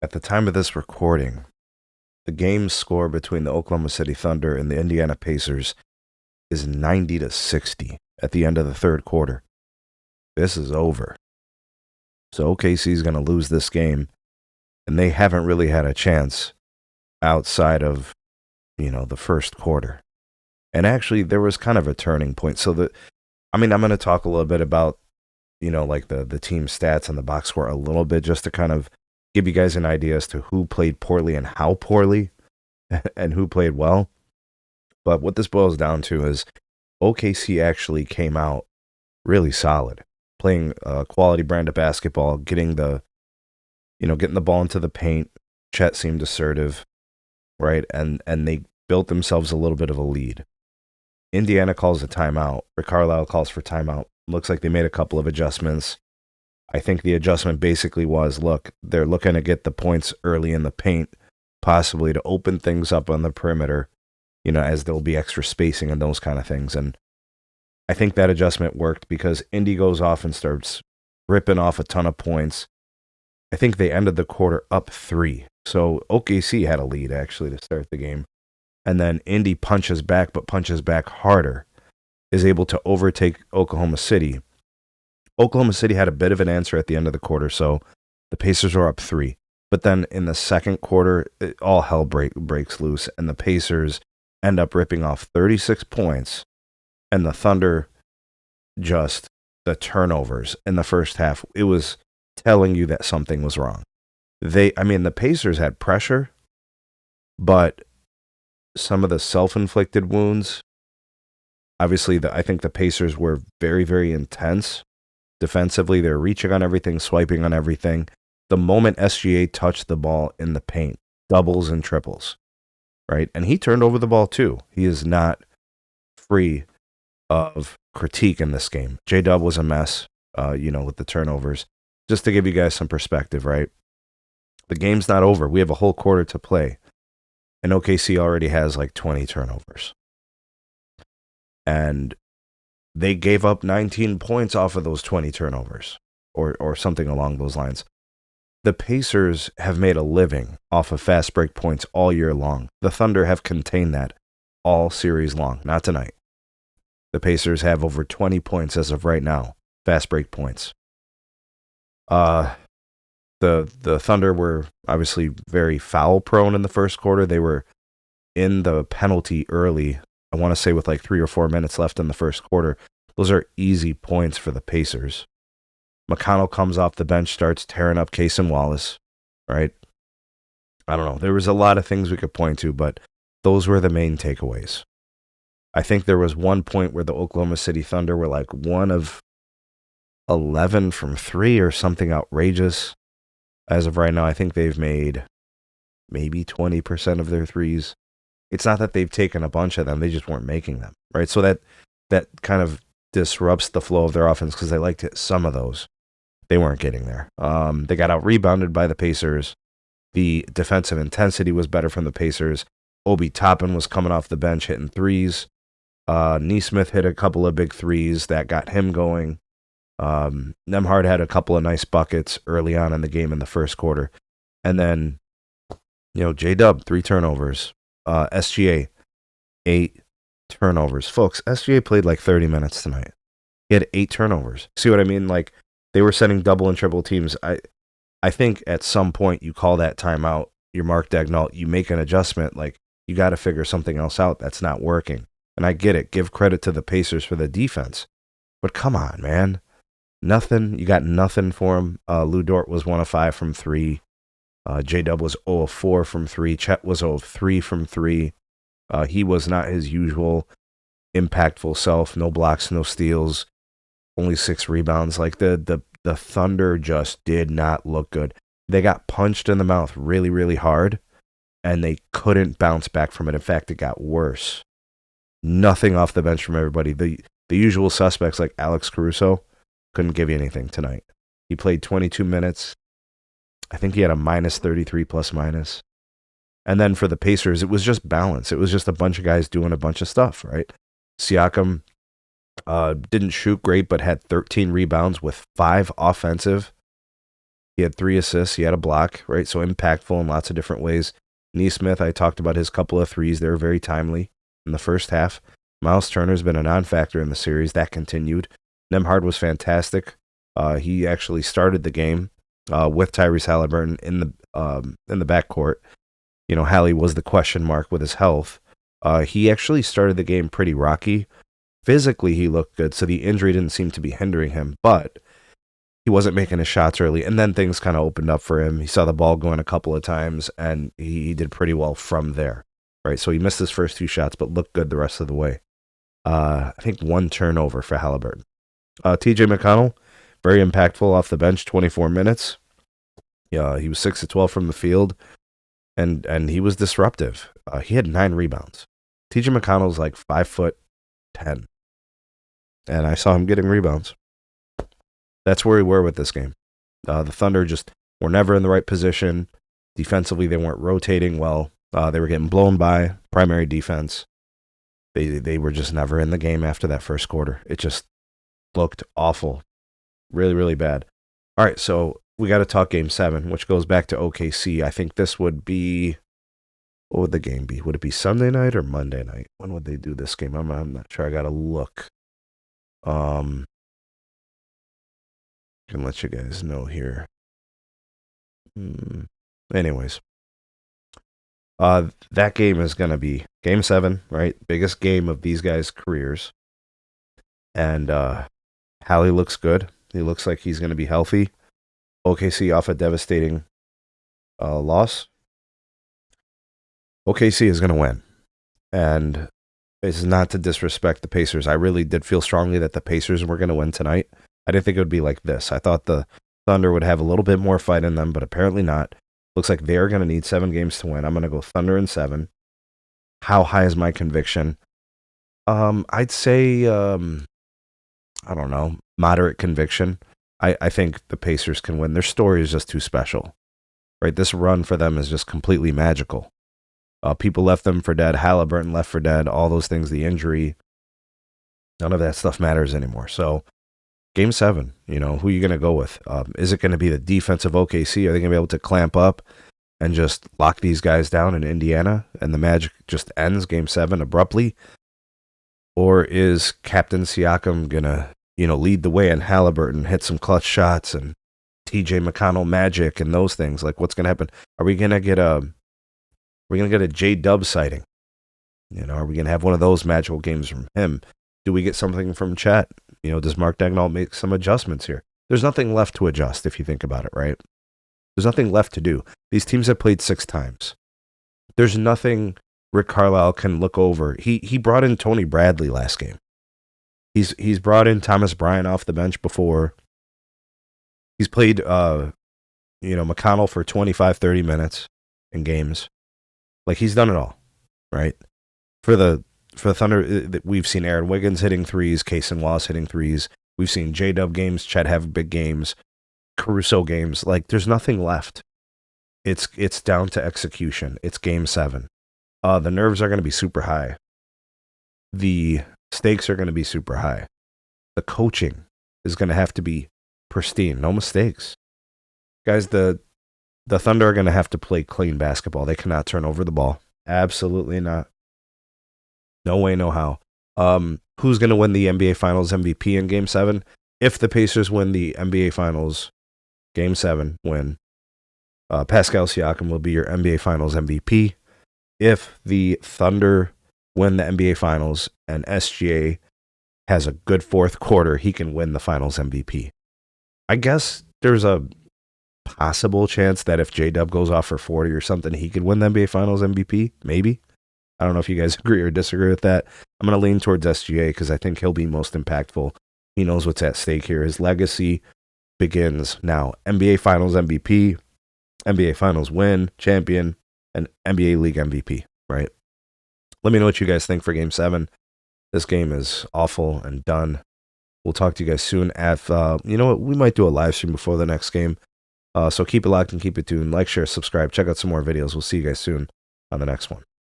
At the time of this recording, the game score between the Oklahoma City Thunder and the Indiana Pacers is 90-60 at the end of the third quarter. This is over. So OKC is going to lose this game, and they haven't really had a chance outside of, the first quarter. And actually, there was kind of a turning point. So I'm going to talk a little bit about, like the team stats and the box score a little bit, just to kind of give you guys an idea as to who played poorly and how poorly and who played well. But what this boils down to is OKC actually came out really solid, playing a quality brand of basketball, getting the ball into the paint. Chet seemed assertive, right? And they built themselves a little bit of a lead. Indiana calls a timeout. Rick Carlisle calls for timeout. Looks like they made a couple of adjustments. I think the adjustment basically was, look, they're looking to get the points early in the paint, possibly to open things up on the perimeter, as there'll be extra spacing and those kind of things. And I think that adjustment worked because Indy goes off and starts ripping off a ton of points. I think they ended the quarter up 3. So OKC had a lead, actually, to start the game. And then Indy punches back, but punches back harder, is able to overtake Oklahoma City. Oklahoma City had a bit of an answer at the end of the quarter, so the Pacers were up 3. But then in the second quarter, all hell breaks loose, and the Pacers end up ripping off 36 points, and the Thunder the turnovers in the first half, it was telling you that something was wrong. The Pacers had pressure, but some of the self-inflicted wounds, obviously, I think the Pacers were very, very intense. Defensively, they're reaching on everything, swiping on everything. The moment SGA touched the ball in the paint, doubles and triples, right? And he turned over the ball too. He is not free of critique in this game. J-Dub was a mess, with the turnovers. Just to give you guys some perspective, right? The game's not over. We have a whole quarter to play. And OKC already has like 20 turnovers. And they gave up 19 points off of those 20 turnovers or something along those lines. The Pacers have made a living off of fast break points all year long. The Thunder have contained that all series long, not tonight. The Pacers have over 20 points as of right now, fast break points. The Thunder were obviously very foul prone in the first quarter. They were in the penalty early, I want to say with like 3 or 4 minutes left in the first quarter. Those are easy points for the Pacers. McConnell comes off the bench, starts tearing up Case and Wallace, right? I don't know. There was a lot of things we could point to, but those were the main takeaways. I think there was one point where the Oklahoma City Thunder were like 1 of 11 from 3 or something outrageous. As of right now, I think they've made maybe 20% of their threes. It's not that they've taken a bunch of them, they just weren't making them, right? So that kind of disrupts the flow of their offense because they like to hit some of those. They weren't getting there. They got out-rebounded by the Pacers. The defensive intensity was better from the Pacers. Obi Toppin was coming off the bench hitting threes. Nesmith hit a couple of big threes that got him going. Nembhard had a couple of nice buckets early on in the game in the first quarter. And then, J-Dub, 3 turnovers. SGA, 8 turnovers. Folks, SGA played like 30 minutes tonight. He had 8 turnovers. See what I mean? Like, they were setting double and triple teams. I think at some point you call that timeout, you're Mark Daigneault, you make an adjustment, like, you got to figure something else out that's not working. And I get it. Give credit to the Pacers for the defense. But come on, man. Nothing. You got nothing for him. Lou Dort was 1 of 5 from 3. J-Dub was 0 of 4 from 3. Chet was 0 of 3 from 3. He was not his usual impactful self. No blocks, no steals. Only 6 rebounds. Like the Thunder just did not look good. They got punched in the mouth really, really hard, and they couldn't bounce back from it. In fact, it got worse. Nothing off the bench from everybody. The usual suspects like Alex Caruso couldn't give you anything tonight. He played 22 minutes. I think he had a minus 33 plus minus. And then for the Pacers, it was just balance. It was just a bunch of guys doing a bunch of stuff, right? Siakam didn't shoot great, but had 13 rebounds with 5 offensive. He had 3 assists. He had a block, right? So impactful in lots of different ways. Nesmith, I talked about his couple of threes. They were very timely in the first half. Miles Turner's been a non-factor in the series. That continued. Nembhard was fantastic. He actually started the game with Tyrese Halliburton in the backcourt. You know, Hallie was the question mark with his health. He actually started the game pretty rocky. Physically, he looked good, so the injury didn't seem to be hindering him, but he wasn't making his shots early, and then things kind of opened up for him. He saw the ball going a couple of times, and he did pretty well from there, right? So he missed his first 2 shots, but looked good the rest of the way. I think 1 turnover for Halliburton. TJ McConnell, very impactful off the bench, 24 minutes. Yeah, he was 6 of 12 from the field, and he was disruptive. He had 9 rebounds. TJ McConnell's like 5'10", and I saw him getting rebounds. That's where we were with this game. The Thunder just were never in the right position. Defensively, they weren't rotating well. They were getting blown by primary defense. They were just never in the game after that first quarter. It just looked awful. Really, really bad. All right, so we got to talk Game 7, which goes back to OKC. I think this would be... What would the game be? Would it be Sunday night or Monday night? When would they do this game? I'm not sure. I got to look. I can let you guys know here. Anyways. That game is going to be Game 7, right? Biggest game of these guys' careers. And Hallie looks good. He looks like he's going to be healthy. OKC off a devastating loss. OKC is going to win. And this is not to disrespect the Pacers. I really did feel strongly that the Pacers were going to win tonight. I didn't think it would be like this. I thought the Thunder would have a little bit more fight in them, but apparently not. Looks like they're going to need 7 games to win. I'm going to go Thunder in 7. How high is my conviction? I'd say, I don't know, moderate conviction. I think the Pacers can win. Their story is just too special, right? This run for them is just completely magical. People left them for dead. Halliburton left for dead. All those things, the injury, none of that stuff matters anymore. So, Game 7, you know, who are you going to go with? Is it going to be the defense of OKC? Are they going to be able to clamp up and just lock these guys down in Indiana and the magic just ends Game 7 abruptly? Or is Captain Siakam going to, you know, lead the way and Halliburton hit some clutch shots and TJ McConnell magic and those things? Like, what's going to happen? Are we going to get a J-Dub sighting? You know, are we going to have one of those magical games from him? Do we get something from Chet? You know, does Mark Dagnall make some adjustments here? There's nothing left to adjust if you think about it, right? There's nothing left to do. These teams have played 6 times. There's nothing Rick Carlisle can look over. He brought in Tony Bradley last game. He's brought in Thomas Bryant off the bench before. He's played McConnell for 25, 30 minutes in games. Like, he's done it all, right? For the Thunder, we've seen Aaron Wiggins hitting threes, Kaysen Wallace hitting threes. We've seen J-Dub games, Chet have big games, Caruso games. Like, there's nothing left. It's down to execution. It's Game 7. The nerves are going to be super high. The stakes are going to be super high. The coaching is going to have to be pristine. No mistakes. Guys, the Thunder are going to have to play clean basketball. They cannot turn over the ball. Absolutely not. No way, no how. Who's going to win the NBA Finals MVP in Game 7? If the Pacers win the NBA Finals Game 7 win, Pascal Siakam will be your NBA Finals MVP. If the Thunder win the NBA Finals and SGA has a good fourth quarter, he can win the Finals MVP. I guess there's a possible chance that if J-Dub goes off for 40 or something, he could win the NBA Finals MVP. Maybe. I don't know if you guys agree or disagree with that. I'm going to lean towards SGA because I think he'll be most impactful. He knows what's at stake here. His legacy begins now. NBA Finals MVP, NBA Finals win, champion, and NBA League MVP, right? Let me know what you guys think for Game 7. This game is awful and done. We'll talk to you guys soon. You know what? We might do a live stream before the next game. So keep it locked and keep it tuned. Like, share, subscribe. Check out some more videos. We'll see you guys soon on the next one.